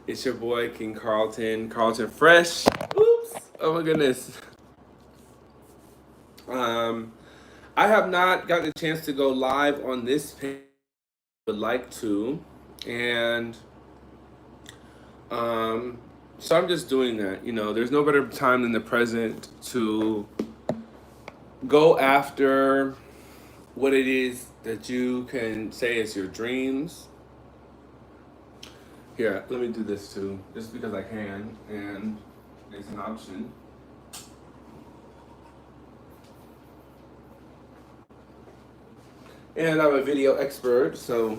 It's your boy King Karlton, Karlton Fresh. Oops! Oh my goodness. Um, I have not gotten a chance to go live on this page. Would like to, and um, so I'm just doing that. You know, there's no better time than the present to go after what it is that you can say is your dreams. Here, let me do this too, just because I can, and it's an option. And I'm a video expert, so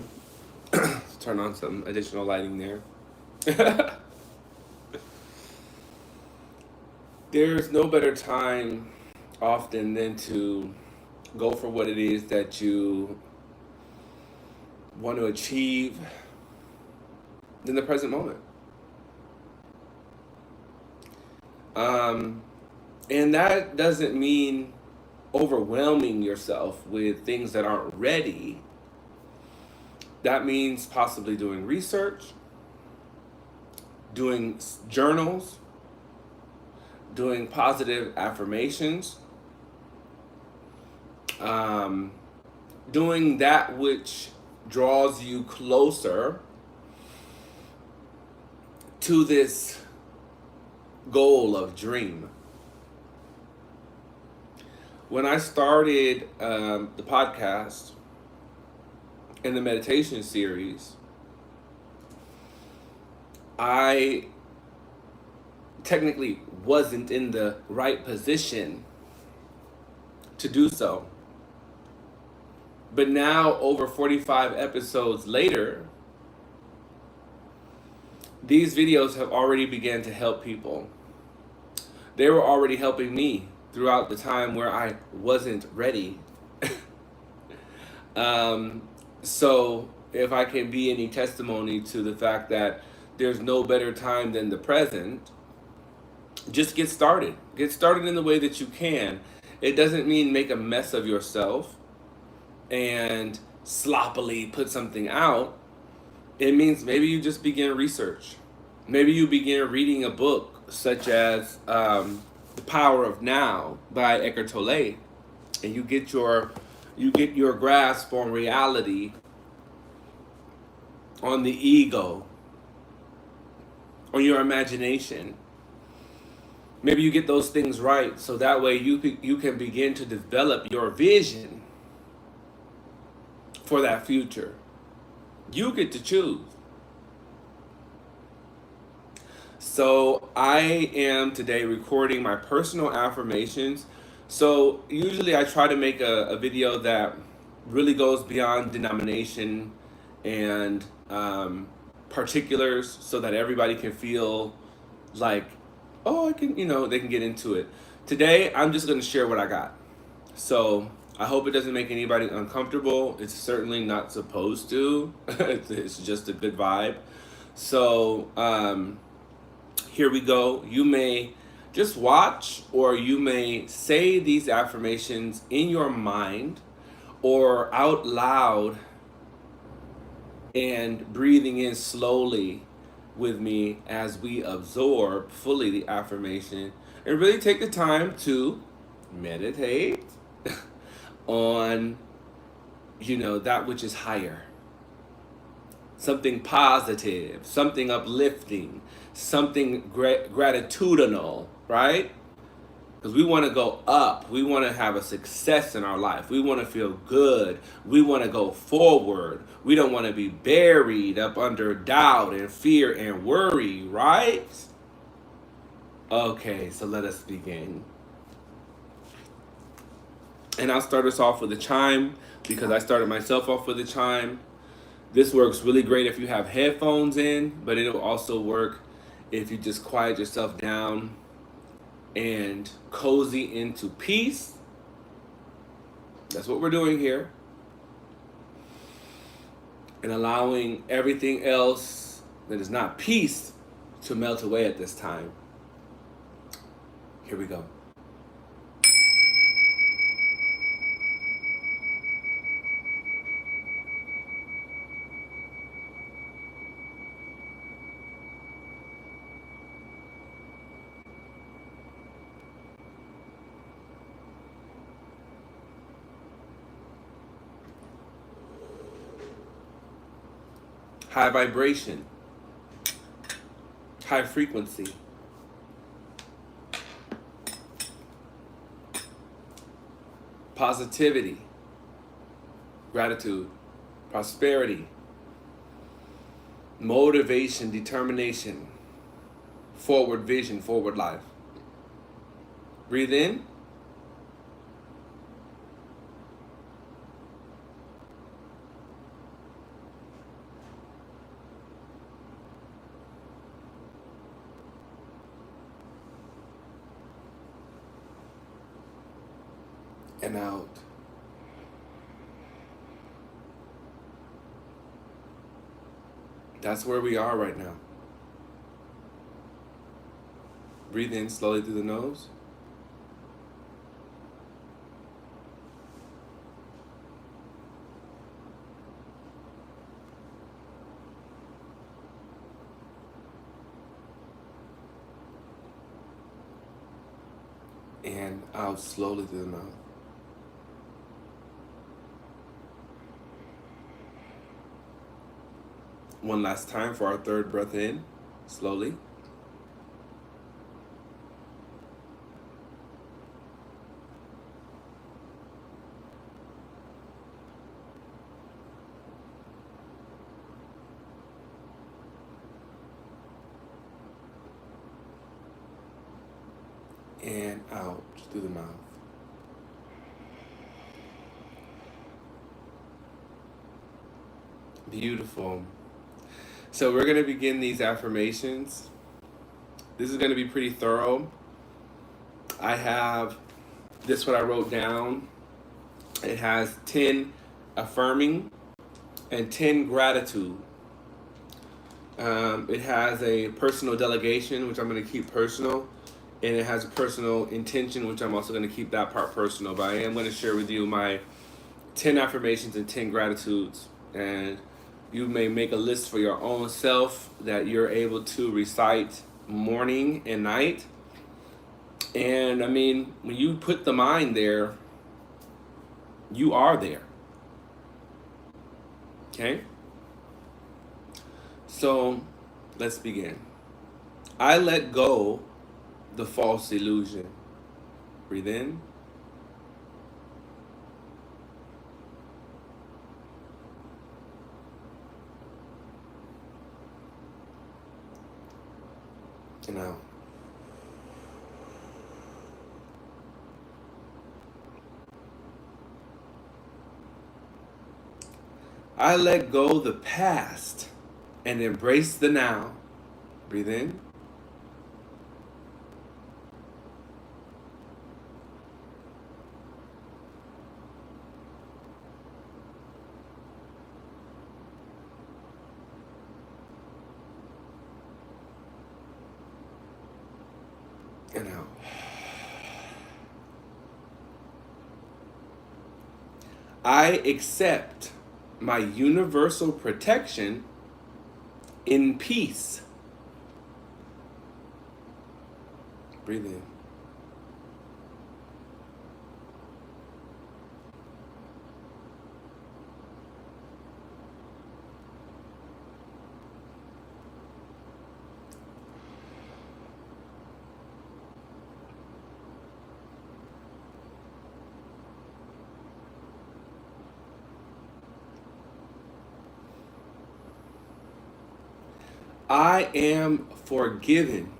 let's turn on some additional lighting there. There's no better time often than to go for what it is that you want to achieve in the present moment. Um, and that doesn't mean overwhelming yourself with things that aren't ready. That means possibly doing research, doing journals, doing positive affirmations, um, doing that which draws you closer to this goal of dream. When I started the podcast and the meditation series, I technically wasn't in the right position to do so. But now, over 45 episodes later, these videos have already begun to help people. They were already helping me throughout the time where I wasn't ready. So if I can be any testimony to the fact that there's no better time than the present, just get started. Get started in the way that you can. It doesn't mean make a mess of yourself and sloppily put something out. It means maybe you just begin research. Maybe you begin reading a book such as The Power of Now by Eckhart Tolle, and you get your grasp on reality, on the ego, on your imagination. Maybe you get those things right, so that way you can begin to develop your vision for that future. You get to choose. So I am today recording my personal affirmations. So usually I try to make a video that really goes beyond denomination and particulars, so that everybody can feel like, oh, I can, they can get into it. Today, I'm just going to share what I got. So I hope it doesn't make anybody uncomfortable. It's certainly not supposed to. It's just a good vibe. So here we go. You may just watch, or you may say these affirmations in your mind or out loud, and breathing in slowly with me as we absorb fully the affirmation, and really take the time to meditate on, that which is higher. Something positive, something uplifting, something gratitudinal, right? Because we want to go up. We want to have a success in our life. We want to feel good. We want to go forward. We don't want to be buried up under doubt and fear and worry, right? Okay, so let us begin. And I'll start us off with a chime, because I started myself off with a chime. This works really great if you have headphones in, but it'll also work if you just quiet yourself down and cozy into peace. That's what we're doing here. And allowing everything else that is not peace to melt away at this time. Here we go. high vibration, high frequency, positivity, gratitude, prosperity, motivation, determination, forward vision, forward life. Breathe in. And out. That's where we are right now. Breathe in slowly through the nose. And out slowly through the mouth. One last time for our third breath in, slowly. And out through the mouth. Beautiful. So we're going to begin these affirmations. This is going to be pretty thorough. I have this what I wrote down. It has 10 affirming and 10 gratitude. It has a personal delegation, which I'm going to keep personal. And it has a personal intention, which I'm also going to keep that part personal. But I am going to share with you my 10 affirmations and 10 gratitudes. And you may make a list for your own self that you're able to recite morning and night. And I mean, when you put the mind there, you are there. Okay? So let's begin. I let go the false illusion. Breathe in. And out. I let go the past and embrace the now. Breathe in. And out. I accept my universal protection in peace. Breathe in. I am forgiven.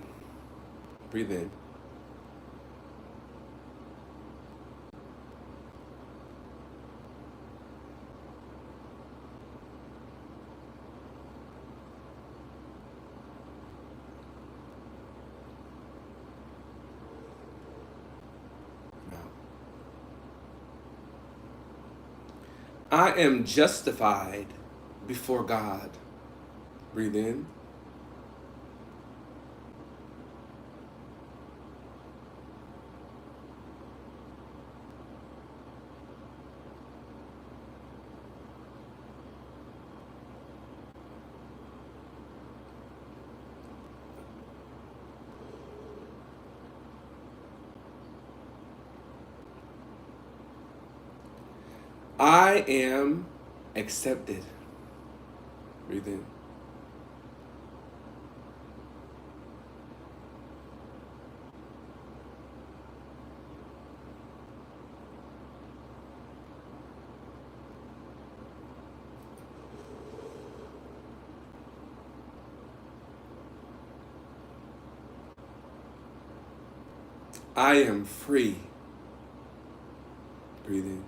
Breathe in. Out. I am justified before God. Breathe in. I am accepted. Breathe in. I am free. Breathe in.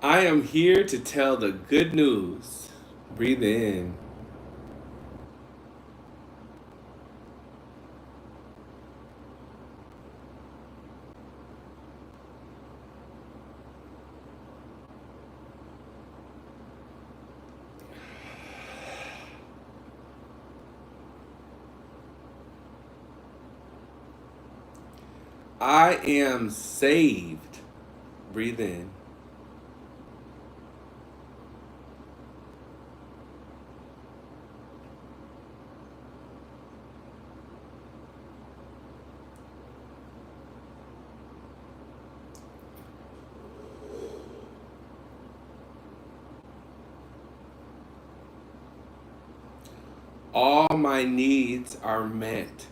I am here to tell the good news. Breathe in. I am saved. Breathe in. All my needs are met.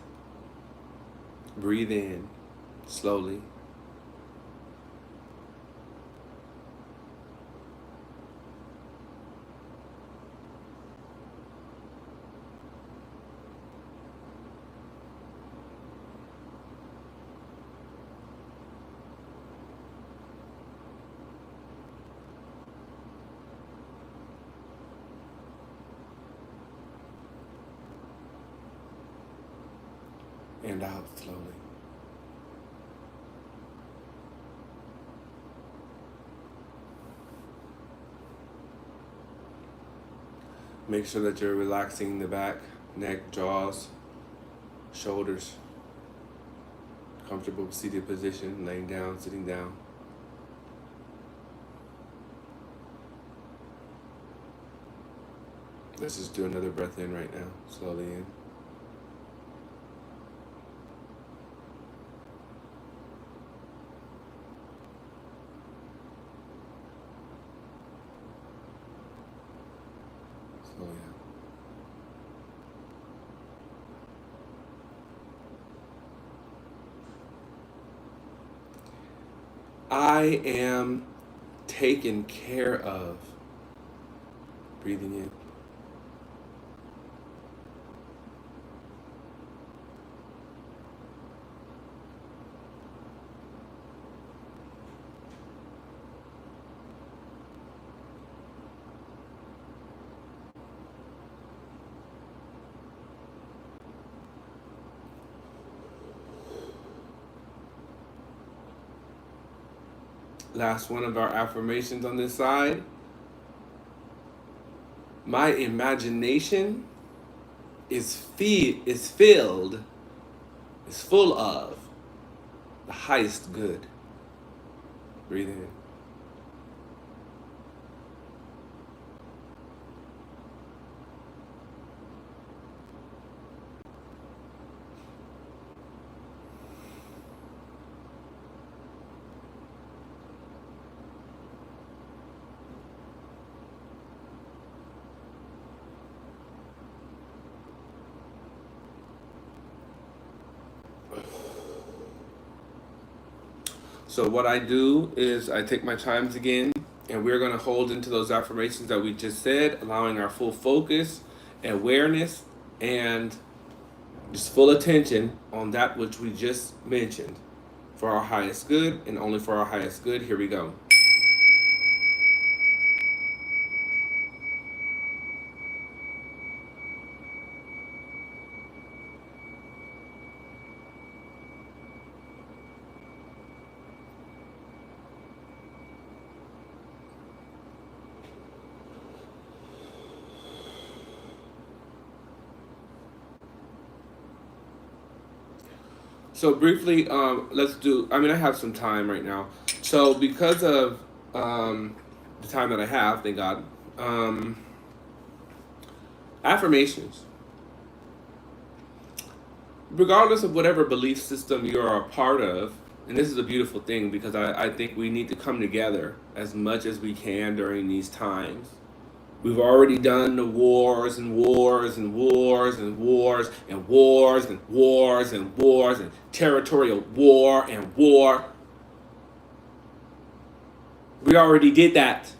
Breathe in slowly. And out slowly. Make sure that you're relaxing the back, neck, jaws, shoulders. Comfortable seated position, laying down, sitting down. Let's just do another breath in right now. Slowly in. Slowly out. I am taken care of. Breathing in. Last one of our affirmations on this side. My imagination is filled, is full of the highest good. Breathe in. So what I do is I take my chimes again, and we're going to hold into those affirmations that we just said, allowing our full focus, awareness, and just full attention on that which we just mentioned for our highest good and only for our highest good. Here we go. So briefly, let's do. I mean, I have some time right now. So because of the time that I have, thank God. Affirmations. Regardless of whatever belief system you're a part of, and this is a beautiful thing because I think we need to come together as much as we can during these times We've already done the wars and wars and wars and wars and wars and wars and wars and territorial war and war. We already did that.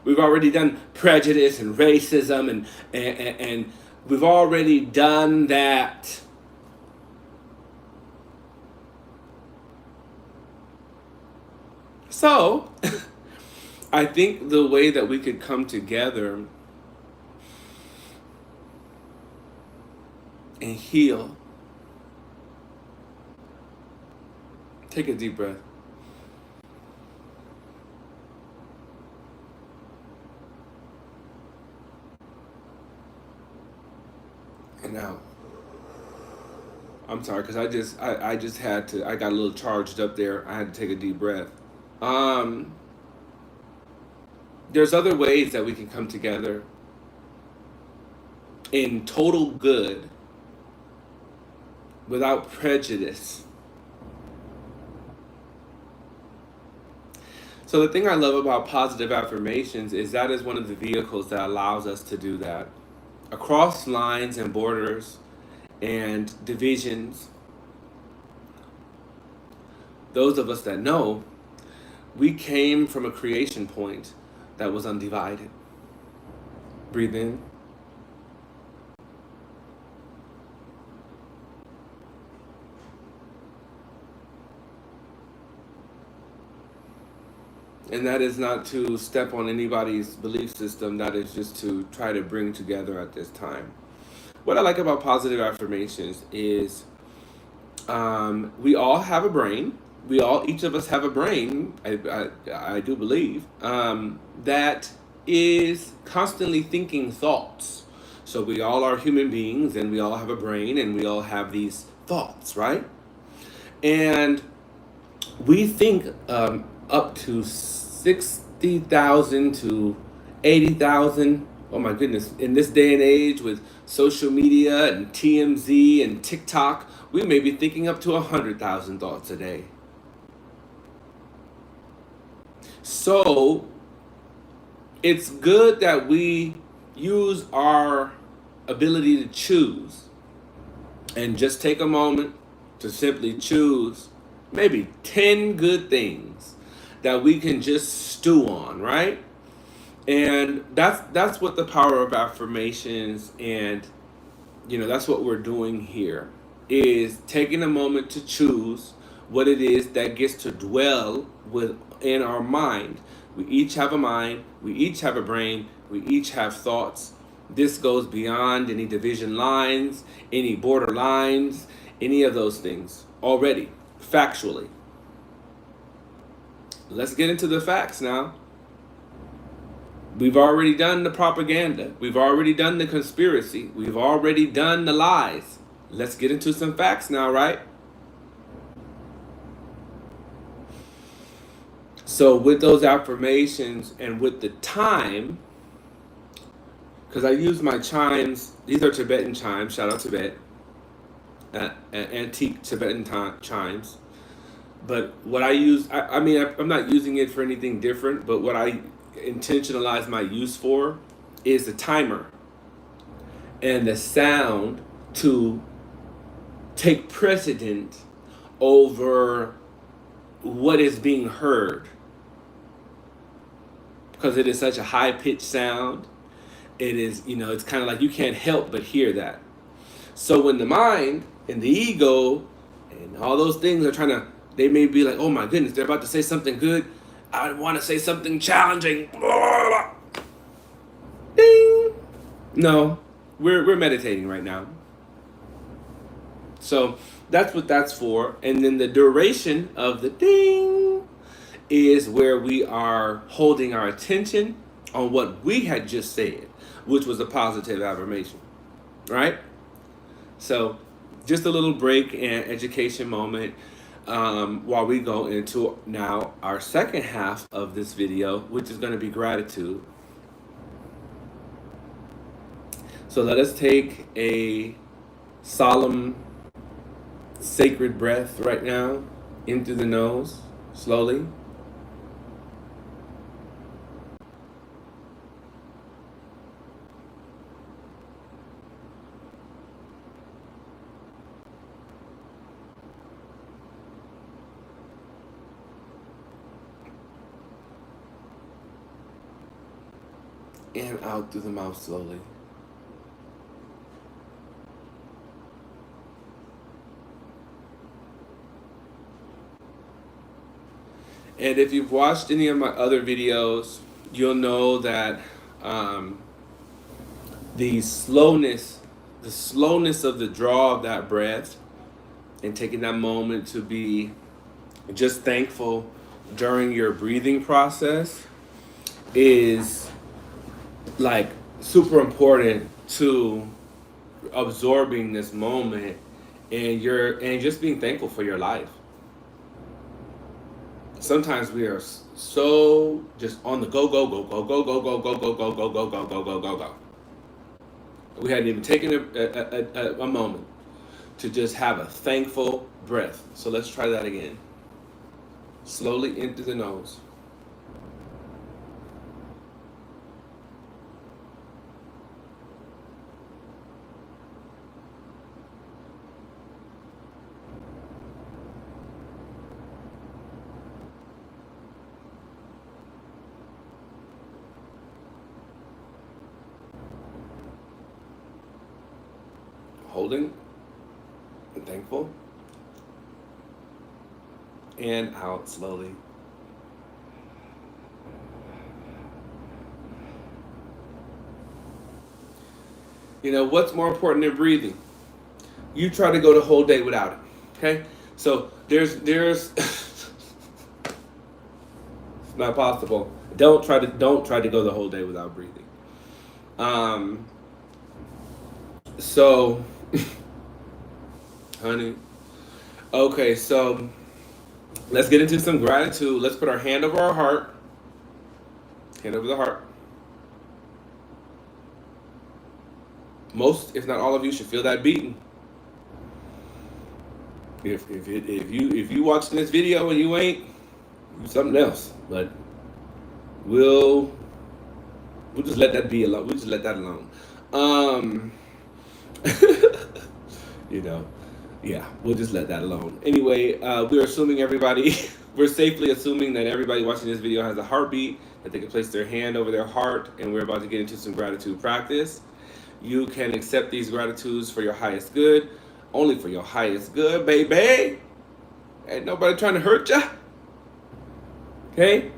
We've already done prejudice and racism and we've already done that. So, I think the way that we could come together and heal. Take a deep breath. And out. I'm sorry, because I just had to. I got a little charged up there. I had to take a deep breath. Um, there's other ways that we can come together in total good without prejudice. So the thing I love about positive affirmations is that is one of the vehicles that allows us to do that. Across lines and borders and divisions, those of us that know, we came from a creation point that was undivided. Breathe in. And that is not to step on anybody's belief system, that is just to try to bring together at this time. What I like about positive affirmations is we all have a brain. Each of us have a brain, I do believe, that is constantly thinking thoughts. So we all are human beings and we all have a brain and we all have these thoughts, right? And we think up to 60,000 to 80,000. Oh my goodness, in this day and age with social media and TMZ and TikTok, we may be thinking up to 100,000 thoughts a day. So it's good that we use our ability to choose and just take a moment to simply choose maybe 10 good things that we can just stew on, right? And that's what the power of affirmations and that's what we're doing here is taking a moment to choose what it is that gets to dwell within our mind. We each have a mind, we each have a brain, we each have thoughts. This goes beyond any division lines, any border lines, any of those things already, factually. Let's get into the facts now. We've already done the propaganda. We've already done the conspiracy. We've already done the lies. Let's get into some facts now, right? So with those affirmations and with the time, because I use my chimes, these are Tibetan chimes, shout out Tibet, antique Tibetan chimes. But what I use, I'm not using it for anything different, but what I intentionalize my use for is the timer and the sound to take precedent over what is being heard. Because it is such a high-pitched sound, it is, it's kind of like you can't help but hear that. So when the mind and the ego and all those things are they may be like, oh my goodness, they're about to say something good. I want to say something challenging. Ding! No, we're meditating right now. So that's what that's for. And then the duration of the ding is where we are holding our attention on what we had just said, which was a positive affirmation, right? So just a little break and education moment while we go into now our second half of this video, which is going to be gratitude. So let us take a solemn, sacred breath right now. In through the nose, slowly. And out through the mouth slowly. And if you've watched any of my other videos, you'll know that um, the slowness, the slowness of the draw of that breath, and taking that moment to be just thankful during your breathing process is like super important to absorbing this moment and just being thankful for your life. Sometimes we are so just on the go go go go go go go go go go go go go go go go go. We hadn't even taken a moment to just have a thankful breath. So let's try that again. Slowly in through the nose. Holding and thankful. And out slowly. You know, what's more important than breathing? You try to go the whole day without it. Okay? So there's it's not possible. Don't try to go the whole day without breathing. Um so honey. Okay, so let's get into some gratitude. Let's put our hand over our heart. Hand over the heart. Most, if not all of you, should feel that beating. If you watching this video and you ain't, you something else. But we'll we'll just let that be alone. We'll just let that alone. Um, you know, yeah, we'll just let that alone. Anyway, we're assuming everybody, we're safely assuming that everybody watching this video has a heartbeat, that they can place their hand over their heart, and we're about to get into some gratitude practice. You can accept these gratitudes for your highest good, only for your highest good, baby. Ain't nobody trying to hurt ya. Okay?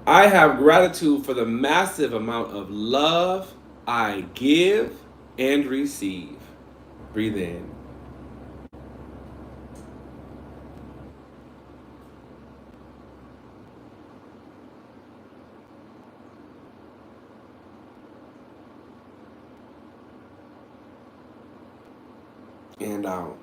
I have gratitude for the massive amount of love I give and receive. Breathe in. And out.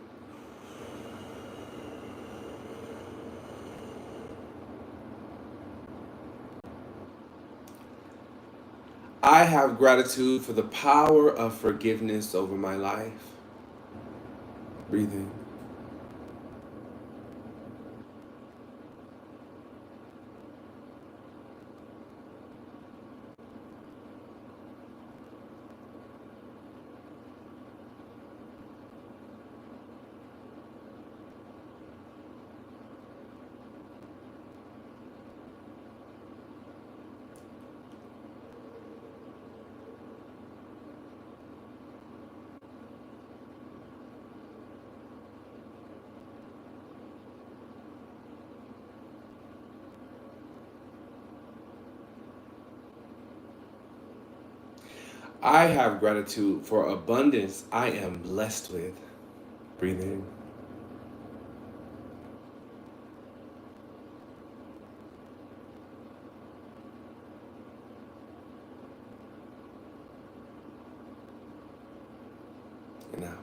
I have gratitude for the power of forgiveness over my life. Breathe in. I have gratitude for abundance I am blessed with. Breathe in. And out.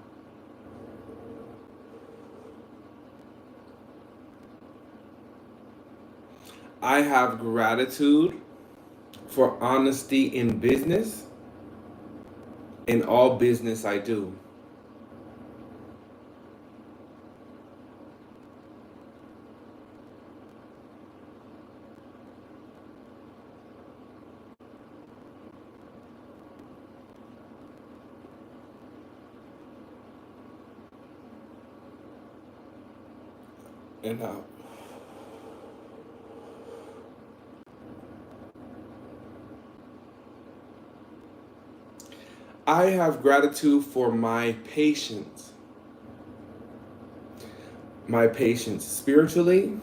I have gratitude for honesty in business, in all business I do. and out. I have gratitude for my patience spiritually,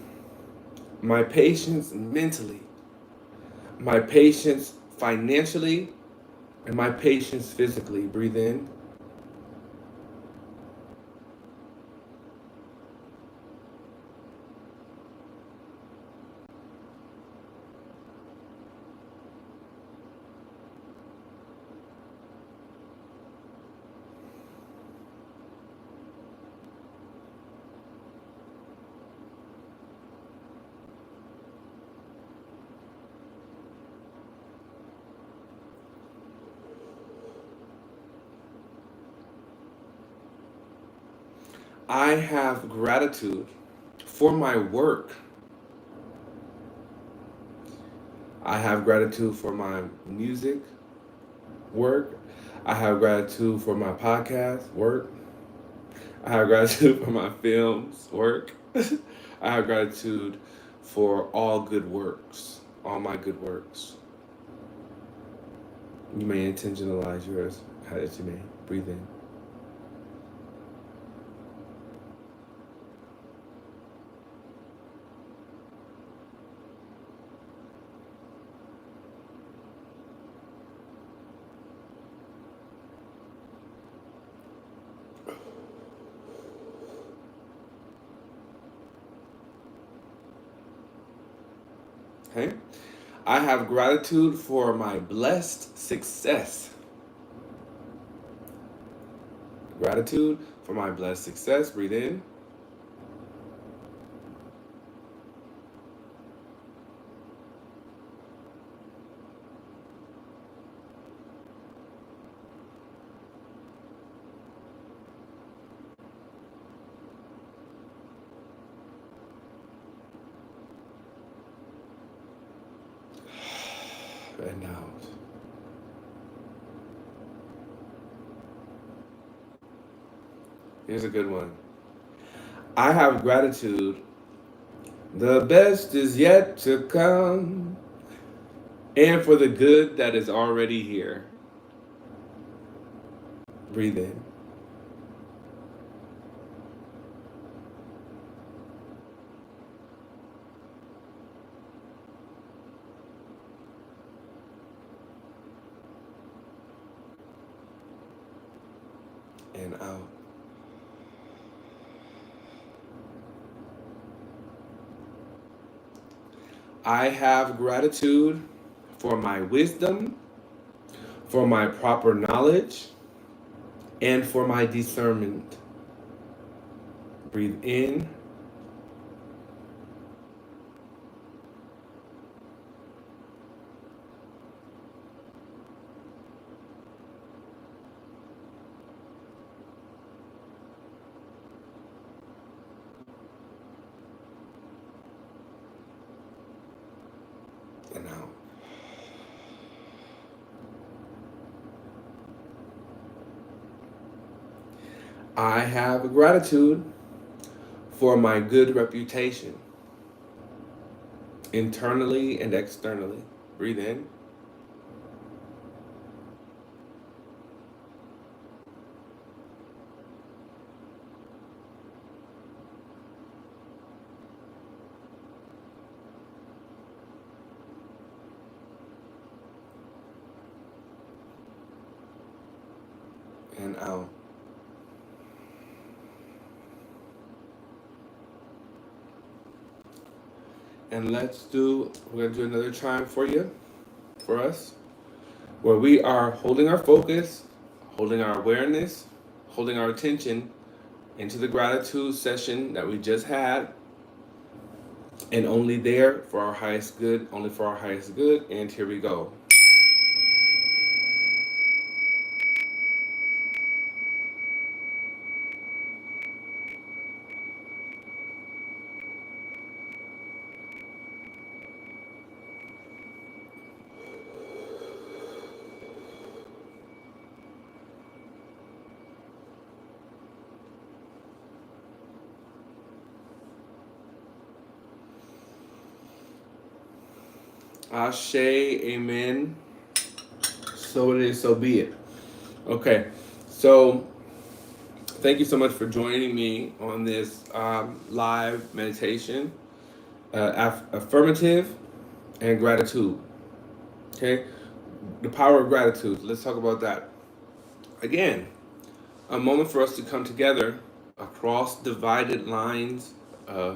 my patience mentally, my patience financially, and my patience physically. Breathe in. I have gratitude for my work. I have gratitude for my music work. I have gratitude for my podcast work. I have gratitude for my films work. I have gratitude for all good works, all my good works. You may intentionalize yours as you may. Breathe in. Okay? I have gratitude for my blessed success. Gratitude for my blessed success. Breathe in and out. Here's a good one. I have gratitude. The best is yet to come, and for the good that is already here. Breathe in and out. I have gratitude for my wisdom, for my proper knowledge, and for my discernment. Breathe in and out. I have gratitude for my good reputation, internally and externally. Breathe in and out. And we're gonna do another chime for you, for us, where we are holding our focus, holding our awareness, holding our attention into the gratitude session that we just had, and only there for our highest good, only for our highest good. And here we go. Ashe, amen. So it is, so be it. Okay, so thank you so much for joining me on this live meditation. Affirmative and gratitude. Okay, the power of gratitude. Let's talk about that. Again, a moment for us to come together across divided lines, uh,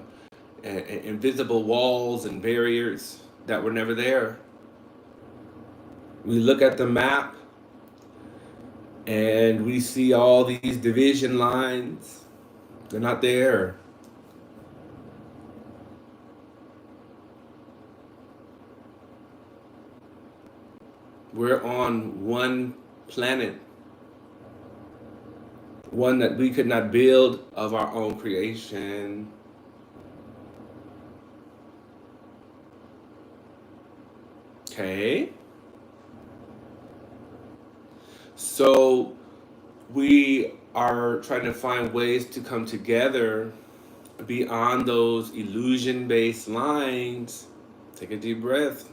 and invisible walls and barriers that were never there. We look at the map and we see all these division lines. They're not there. We're on one planet, one that we could not build of our own creation. Okay? So we are trying to find ways to come together beyond those illusion based lines. Take a deep breath.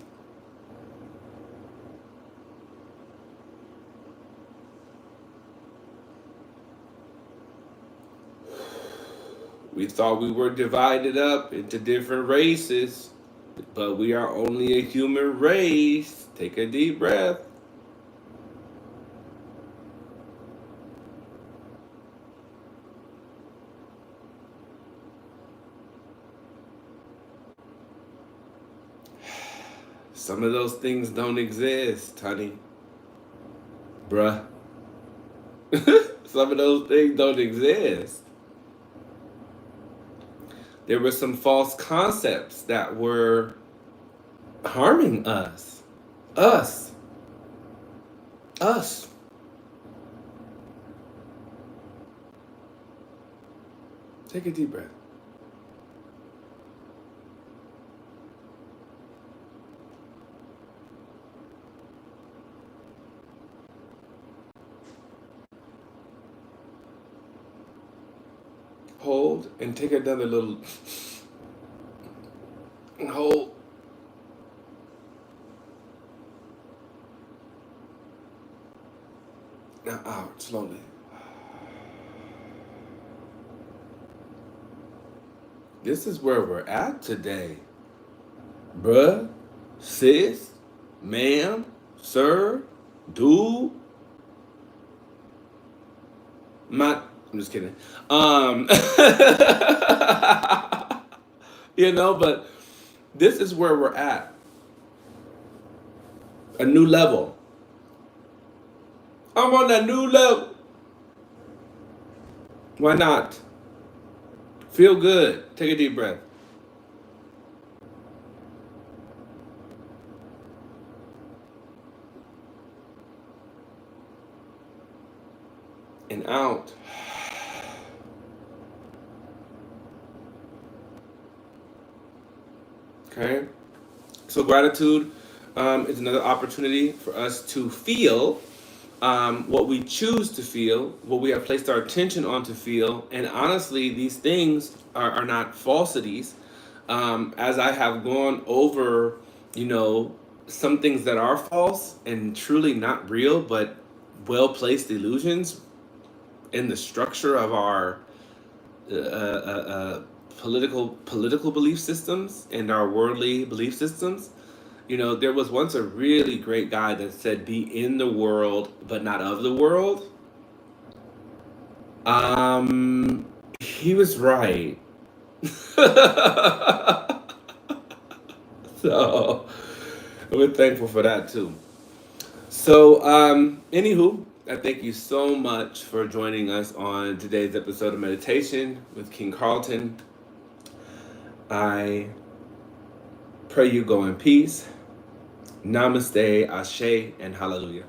We thought we were divided up into different races, but we are only a human race. Take a deep breath. Some of those things don't exist, honey. Bruh. Some of those things don't exist. There were some false concepts that were harming us. Us. Us. Take a deep breath. Hold and take another little hold. Now out slowly. This is where we're at today. Bruh, sis, ma'am, sir, dude, I'm just kidding. But this is where we're at. A new level. I'm on a new level. Why not? Feel good. Take a deep breath. And out. Okay? So gratitude is another opportunity for us to feel what we choose to feel, what we have placed our attention on to feel. And honestly, these things are not falsities. As I have gone over, some things that are false and truly not real, but well-placed illusions in the structure of our political belief systems and our worldly belief systems. There was once a really great guy that said, "Be in the world, but not of the world." He was right. So we're thankful for that too. So, anywho, I thank you so much for joining us on today's episode of Meditation with King Karlton. I pray you go in peace. Namaste, Ashe, and Hallelujah.